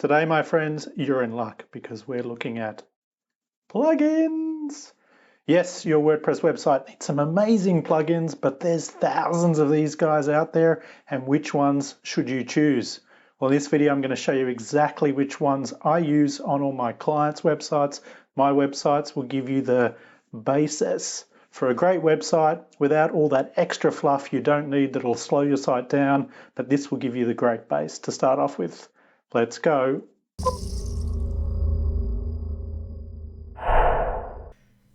Today, my friends, you're in luck because we're looking at plugins. Yes, your WordPress website needs some amazing plugins, but there's thousands of these guys out there, and which ones should you choose? Well, in this video, I'm going to show you exactly which ones I use on all my clients' websites. My websites will give you the basis for a great website without all that extra fluff you don't need that'll slow your site down, but this will give you the great base to start off with. Let's go.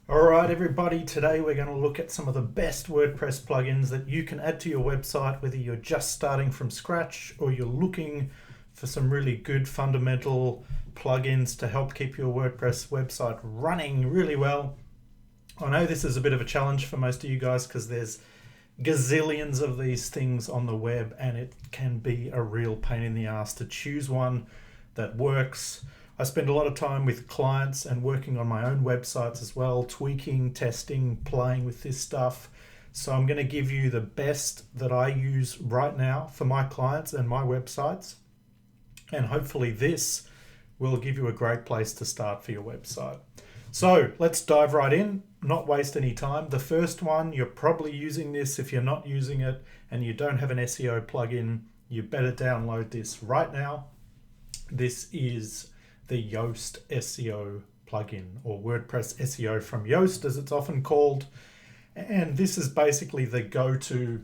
All right, everybody, today we're going to look at some of the best WordPress plugins that you can add to your website, whether you're just starting from scratch or you're looking for some really good fundamental plugins to help keep your WordPress website running really well. I know this is a bit of a challenge for most of you guys because there's gazillions of these things on the web, and it can be a real pain in the ass to choose one that works. I spend a lot of time with clients and working on my own websites as well, tweaking, testing, playing with this stuff. So I'm going to give you the best that I use right now for my clients and my websites. And hopefully this will give you a great place to start for your website. So let's dive right in, not waste any time. The first one, you're probably using this. If you're not using it and you don't have an SEO plugin, you better download this right now. This is the Yoast SEO plugin, or WordPress SEO from Yoast as it's often called. And this is basically the go-to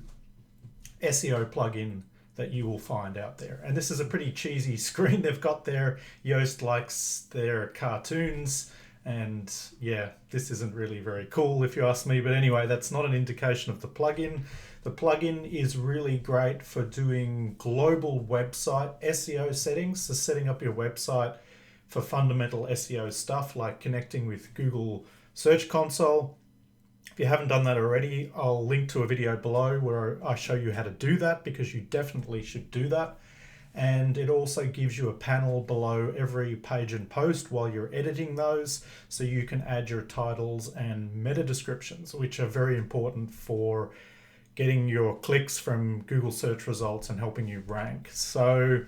SEO plugin that you will find out there. And this is a pretty cheesy screen they've got there. Yoast likes their cartoons. And yeah, this isn't really very cool if you ask me, but anyway, that's not an indication of the plugin. The plugin is really great for doing global website SEO settings, so setting up your website for fundamental SEO stuff like connecting with Google Search Console. If you haven't done that already, I'll link to a video below where I show you how to do that, because you definitely should do that. And it also gives you a panel below every page and post while you're editing those, so you can add your titles and meta descriptions, which are very important for getting your clicks from Google search results and helping you rank. So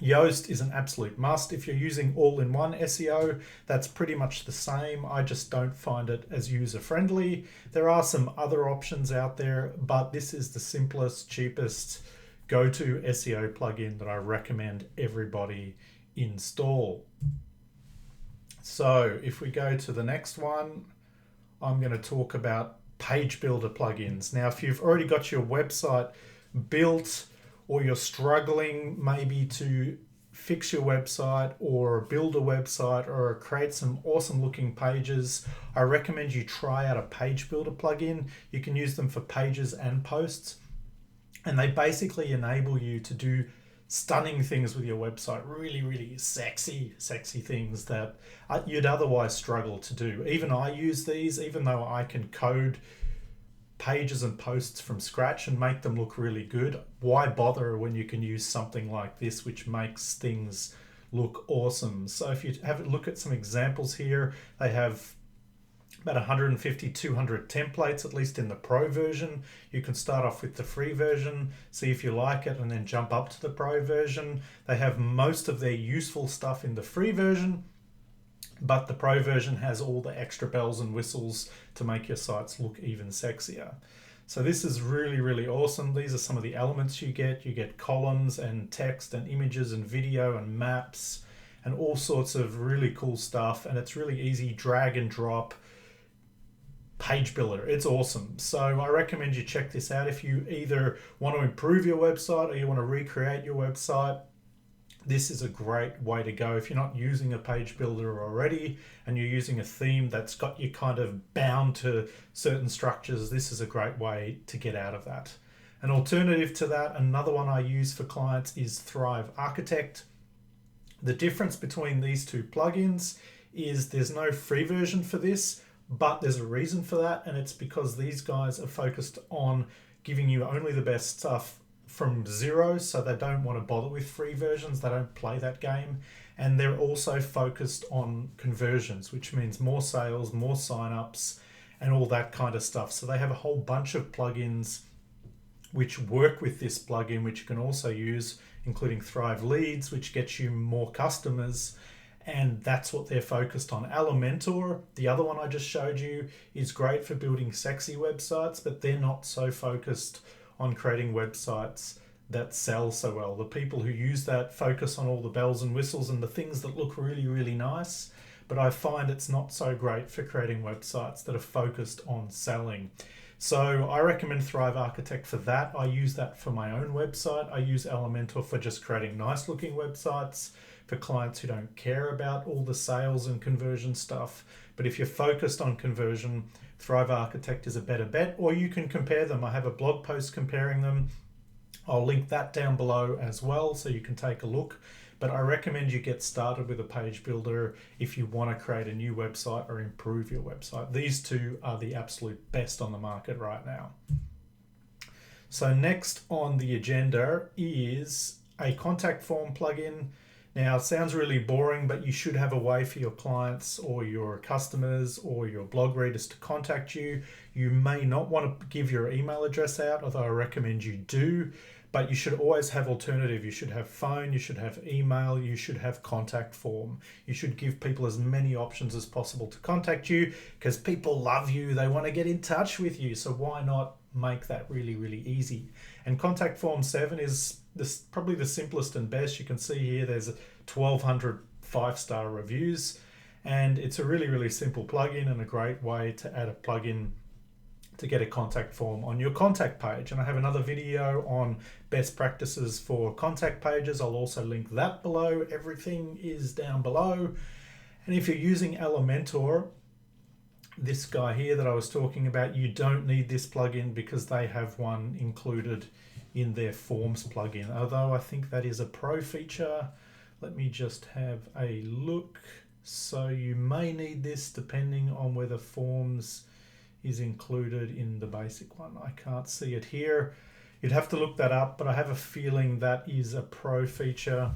Yoast is an absolute must. If you're using all-in-one SEO, that's pretty much the same. I just don't find it as user-friendly. There are some other options out there, but this is the simplest, cheapest go-to SEO plugin that I recommend everybody install. So if we go to the next one, I'm going to talk about page builder plugins. Now, if you've already got your website built, or you're struggling maybe to fix your website or build a website or create some awesome looking pages, I recommend you try out a page builder plugin. You can use them for pages and posts. And they basically enable you to do stunning things with your website, really, really sexy things that you'd otherwise struggle to do. Even I use these, even though I can code pages and posts from scratch and make them look really good. Why bother when you can use something like this, which makes things look awesome? So if you have a look at some examples here, they have about 150, 200 templates, at least in the pro version. You can start off with the free version, see if you like it, and then jump up to the pro version. They have most of their useful stuff in the free version, but the pro version has all the extra bells and whistles to make your sites look even sexier. So this is really, really awesome. These are some of the elements you get. You get columns and text and images and video and maps and all sorts of really cool stuff. And it's really easy, drag and drop page builder. It's awesome. So I recommend you check this out if you either want to improve your website or you want to recreate your website. This is a great way to go. If you're not using a page builder already and you're using a theme that's got you kind of bound to certain structures, this is a great way to get out of that. An alternative to that, another one I use for clients is Thrive Architect. The difference between these two plugins is there's no free version for this, but there's a reason for that, and it's because these guys are focused on giving you only the best stuff from zero, so they don't want to bother with free versions. They don't play that game. And they're also focused on conversions, which means more sales, more signups, and all that kind of stuff. So they have a whole bunch of plugins which work with this plugin, which you can also use including Thrive Leads, which gets you more customers. And that's what they're focused on. Elementor, the other one I just showed you, is great for building sexy websites, but they're not so focused on creating websites that sell so well. The people who use that focus on all the bells and whistles and the things that look really, really nice, but I find it's not so great for creating websites that are focused on selling. So I recommend Thrive Architect for that. I use that for my own website. I use Elementor for just creating nice looking websites for clients who don't care about all the sales and conversion stuff. But if you're focused on conversion, Thrive Architect is a better bet, or you can compare them. I have a blog post comparing them. I'll link that down below as well so you can take a look. But I recommend you get started with a page builder if you want to create a new website or improve your website. These two are the absolute best on the market right now. So next on the agenda is a contact form plugin. Now, it sounds really boring, but you should have a way for your clients or your customers or your blog readers to contact you. You may not want to give your email address out, although I recommend you do, but you should always have alternative. You should have phone, you should have email, you should have contact form. You should give people as many options as possible to contact you because people love you. They want to get in touch with you. So why not make that really, really easy? And contact form 7 is probably the simplest and best. You can see here there's 1,200 5-star reviews, and it's a really, really simple plugin and a great way to add a plugin to get a contact form on your contact page. And I have another video on best practices for contact pages. I'll also link that below. Everything is down below. And if you're using Elementor, this guy here that I was talking about, you don't need this plugin because they have one included in their forms plugin, although I think that is a pro feature. Let me just have a look. So you may need this depending on whether forms is included in the basic one. I can't see it here. You'd have to look that up, but I have a feeling that is a pro feature.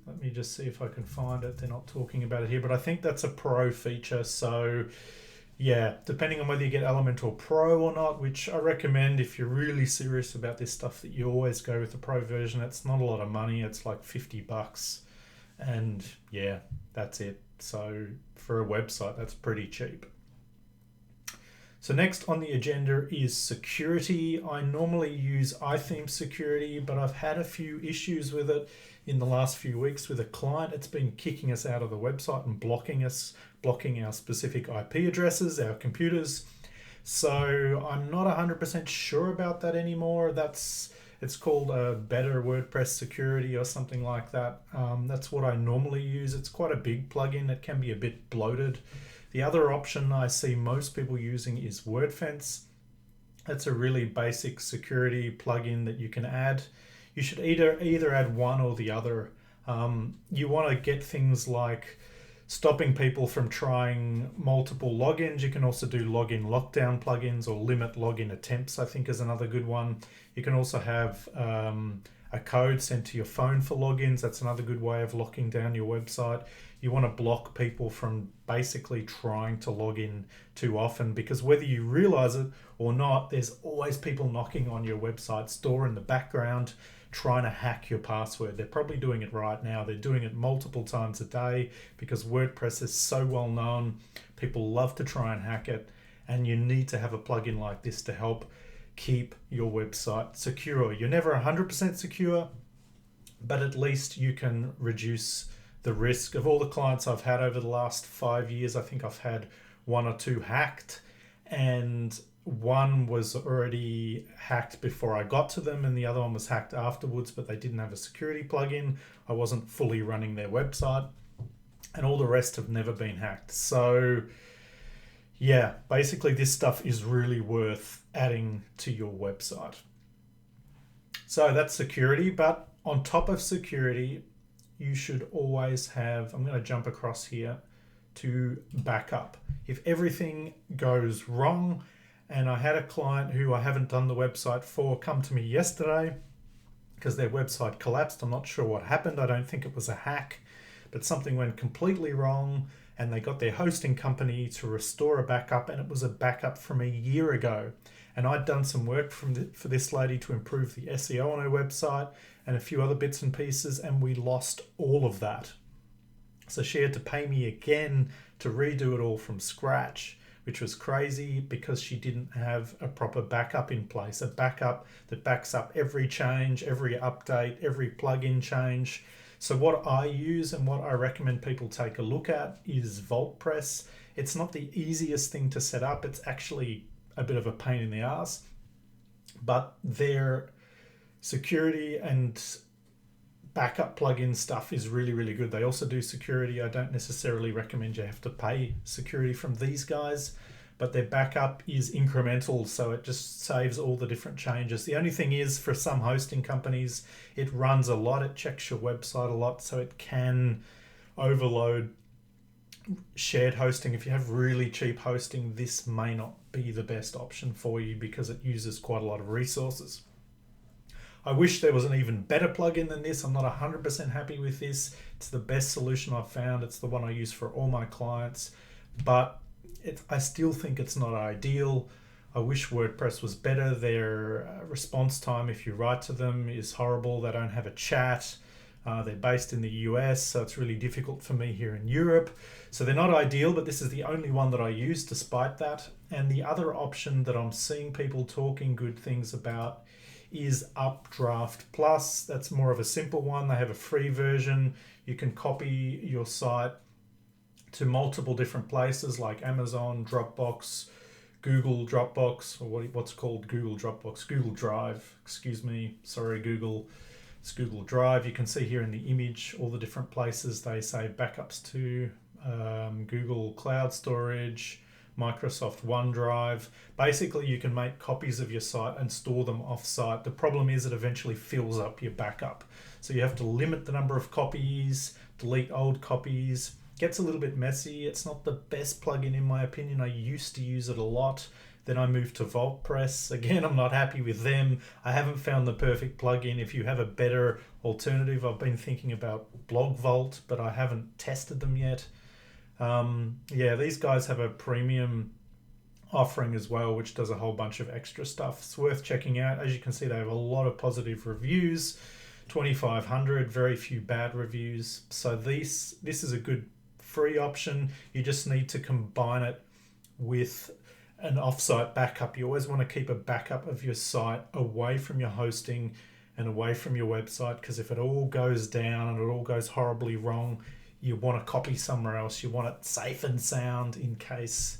Let me just see if I can find it. They're not talking about it here, but I think that's a pro feature. So yeah, depending on whether you get Elementor Pro or not, which I recommend if you're really serious about this stuff, that you always go with the pro version. It's not a lot of money. It's like $50. And yeah, that's it. So for a website, that's pretty cheap. So next on the agenda is security. I normally use iTheme security, but I've had a few issues with it in the last few weeks with a client. It's been kicking us out of the website and blocking our specific IP addresses, our computers. So I'm not 100% sure about that anymore. It's called a Better WordPress Security or something like that. That's what I normally use. It's quite a big plugin. It can be a bit bloated. The other option I see most people using is WordFence. That's a really basic security plugin that you can add. You should either add one or the other. You want to get things like stopping people from trying multiple logins. You can also do login lockdown plugins, or limit login attempts, I think is another good one. You can also have a code sent to your phone for logins. That's another good way of locking down your website. You want to block people from basically trying to log in too often, because whether you realize it or not, there's always people knocking on your website's door in the background trying to hack your password. They're probably doing it right now. They're doing it multiple times a day because WordPress is so well known. People love to try and hack it, and you need to have a plugin like this to help keep your website secure. You're never 100% secure, but at least you can reduce the risk. Of all the clients I've had over the last 5 years, I think I've had 1 or 2 hacked, and one was already hacked before I got to them and the other one was hacked afterwards, but they didn't have a security plugin. I wasn't fully running their website, and all the rest have never been hacked. So yeah, basically this stuff is really worth adding to your website. So that's security, but on top of security, you should always have, I'm going to jump across here to backup. If everything goes wrong, and I had a client who I haven't done the website for come to me yesterday because their website collapsed. I'm not sure what happened. I don't think it was a hack, but something went completely wrong, and they got their hosting company to restore a backup, and it was a backup from a year ago. And I'd done some work for this lady to improve the SEO on her website, and a few other bits and pieces, and we lost all of that. So she had to pay me again to redo it all from scratch, which was crazy because she didn't have a proper backup in place, a backup that backs up every change, every update, every plugin change. So what I use and what I recommend people take a look at is Wordpress. It's not the easiest thing to set up. It's actually a bit of a pain in the ass, but their security and backup plugin stuff is really, really good. They also do security. I don't necessarily recommend you have to pay security from these guys, but their backup is incremental, so it just saves all the different changes. The only thing is, for some hosting companies, it runs a lot, it checks your website a lot, so it can overload shared hosting. If you have really cheap hosting, this may not be the best option for you because it uses quite a lot of resources. I wish there was an even better plugin than this. I'm not 100% happy with this. It's the best solution I've found. It's the one I use for all my clients, but I still think it's not ideal. I wish WordPress was better. Their response time, if you write to them, is horrible. They don't have a chat. They're based in the US, so it's really difficult for me here in Europe. So they're not ideal, but this is the only one that I use despite that. And the other option that I'm seeing people talking good things about is Updraft Plus. That's more of a simple one. They have a free version. You can copy your site to multiple different places like Amazon, Dropbox, Google Dropbox, or what's called Google Dropbox, Google Drive, excuse me, sorry Google, it's Google Drive. You can see here in the image all the different places they say backups to, Google Cloud Storage, Microsoft OneDrive. Basically, you can make copies of your site and store them off-site. The problem is it eventually fills up your backup. So you have to limit the number of copies, delete old copies. Gets a little bit messy. It's not the best plugin in my opinion. I used to use it a lot. Then I moved to Wordpress. Again, I'm not happy with them. I haven't found the perfect plugin. If you have a better alternative, I've been thinking about BlogVault, but I haven't tested them yet. Yeah, these guys have a premium offering as well, which does a whole bunch of extra stuff. It's worth checking out. As you can see, they have a lot of positive reviews, 2,500, very few bad reviews. So this is a good free option. You just need to combine it with an offsite backup. You always want to keep a backup of your site away from your hosting and away from your website, because if it all goes down and it all goes horribly wrong, you want to copy somewhere else. You want it safe and sound in case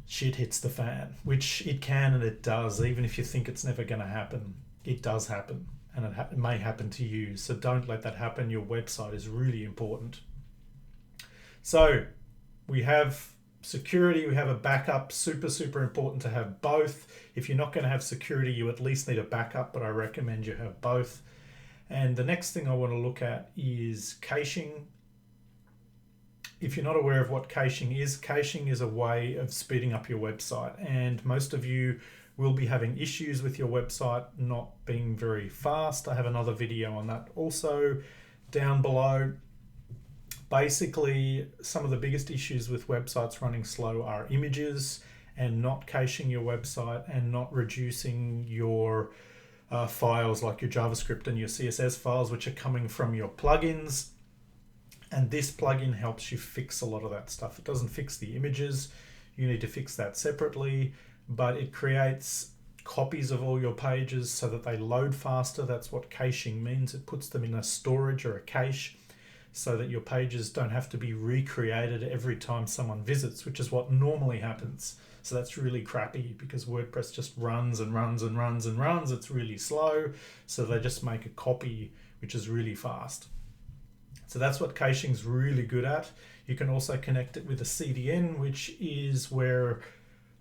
shit hits the fan, which it can and it does. Even if you think it's never going to happen, it does happen, and it may happen to you. So don't let that happen. Your website is really important. So we have security, we have a backup. Super important to have both. If you're not going to have security, you at least need a backup, but I recommend you have both. And the next thing I want to look at is caching. If you're not aware of what caching is a way of speeding up your website, and most of you will be having issues with your website not being very fast. I have another video on that also down below. Basically, some of the biggest issues with websites running slow are images and not caching your website and not reducing your files like your JavaScript and your CSS files, which are coming from your plugins. And this plugin helps you fix a lot of that stuff. It doesn't fix the images. You need to fix that separately, but it creates copies of all your pages so that they load faster. That's what caching means. It puts them in a storage or a cache so that your pages don't have to be recreated every time someone visits, which is what normally happens. So that's really crappy because WordPress just runs and runs and runs and runs. It's really slow. So they just make a copy, which is really fast. So that's what caching's really good at. You can also connect it with a CDN, which is where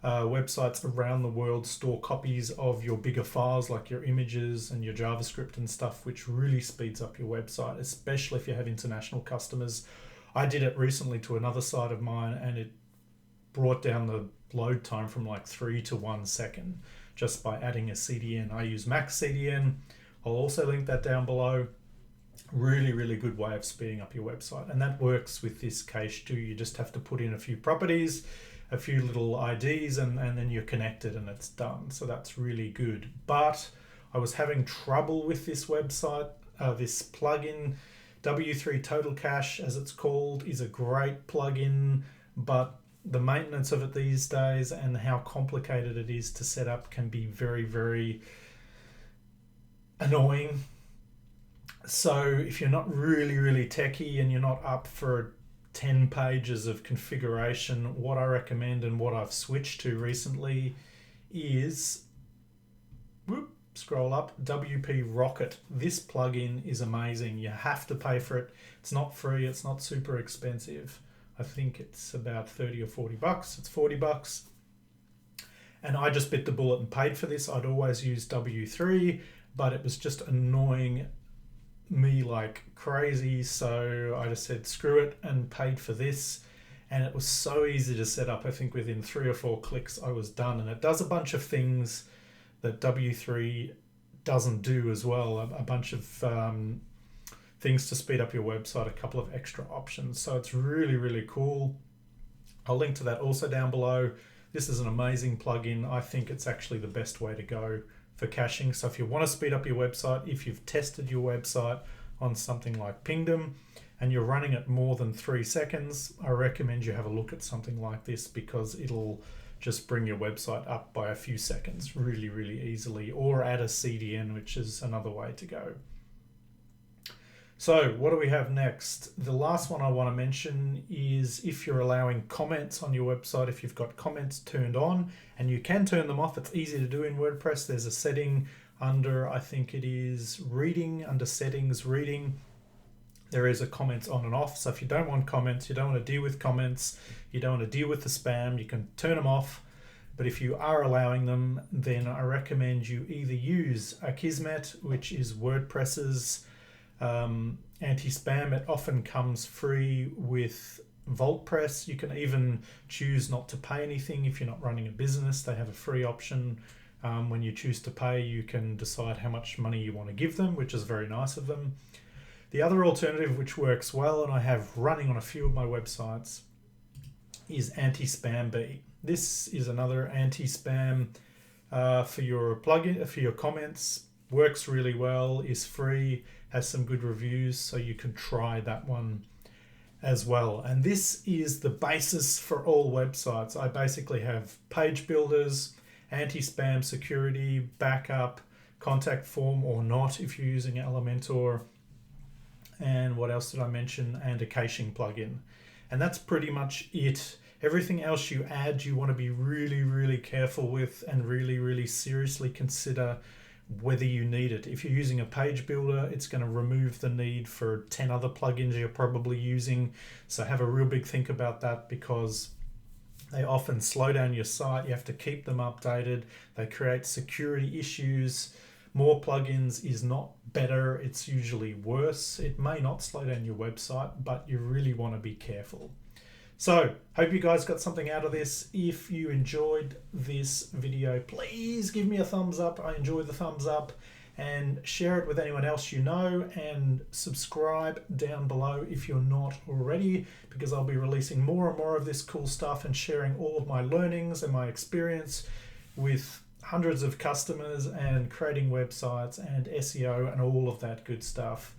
websites around the world store copies of your bigger files like your images and your JavaScript and stuff, which really speeds up your website, especially if you have international customers. I did it recently to another site of mine and it brought down the load time from like 3 to 1 second just by adding a CDN. I use Max CDN. I'll also link that down below. Really good way of speeding up your website, and that works with this cache too. You just have to put in a few properties, a few little IDs, and then you're connected and it's done. So that's really good. But I was having trouble with this website. This plugin, W3 Total Cache, as it's called, is a great plugin, but the maintenance of it these days and how complicated it is to set up can be very, very annoying. So if you're not really techie and you're not up for 10 pages of configuration, what I recommend and what I've switched to recently is, scroll up, WP Rocket. This plugin is amazing. You have to pay for it. It's not free. It's not super expensive. I think it's about 30 or 40 bucks. It's 40 bucks. And I just bit the bullet and paid for this. I'd always used W3, but it was just annoying me like crazy. So I just said, screw it, and paid for this. And it was so easy to set up. I think within 3 or 4 clicks, I was done. And it does a bunch of things that W3 doesn't do as well. A bunch of things to speed up your website, a couple of extra options. So it's really cool. I'll link to that also down below. This is an amazing plugin. I think it's actually the best way to go for caching. So if you want to speed up your website, if you've tested your website on something like Pingdom and you're running it more than 3 seconds, I recommend you have a look at something like this, because it'll just bring your website up by a few seconds really easily, or add a CDN, which is another way to go. So what do we have next? The last one I want to mention is if you're allowing comments on your website, if you've got comments turned on, and you can turn them off. It's easy to do in WordPress. There's a setting under, I think it is reading, under settings, reading. There is a comments on and off. So if you don't want comments, you don't want to deal with comments, you don't want to deal with the spam, you can turn them off. But if you are allowing them, then I recommend you either use Akismet, which is WordPress's anti-spam. It often comes free with Wordpress. You can even choose not to pay anything if you're not running a business. They have a free option. When you choose to pay, you can decide how much money you want to give them, which is very nice of them. The other alternative, which works well, and I have running on a few of my websites, is Antispam Bee. This is another anti-spam for your plugin, for your comments. Works really well, is free, has some good reviews, so you can try that one as well. And this is the basis for all websites. I basically have page builders, anti-spam security, backup, contact form or not if you're using Elementor, and what else did I mention? And a caching plugin. And that's pretty much it. Everything else you add, you want to be really careful with, and really seriously consider whether you need it. If you're using a page builder, it's going to remove the need for 10 other plugins you're probably using. So have a real big think about that, because they often slow down your site. You have to keep them updated. They create security issues. More plugins is not better, it's usually worse. It may not slow down your website, but you really want to be careful. So, hope you guys got something out of this. If you enjoyed this video, please give me a thumbs up. I enjoy the thumbs up. And share it with anyone else you know, and subscribe down below if you're not already, because I'll be releasing more and more of this cool stuff and sharing all of my learnings and my experience with hundreds of customers and creating websites and SEO and all of that good stuff.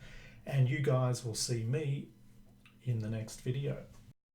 And you guys will see me in the next video.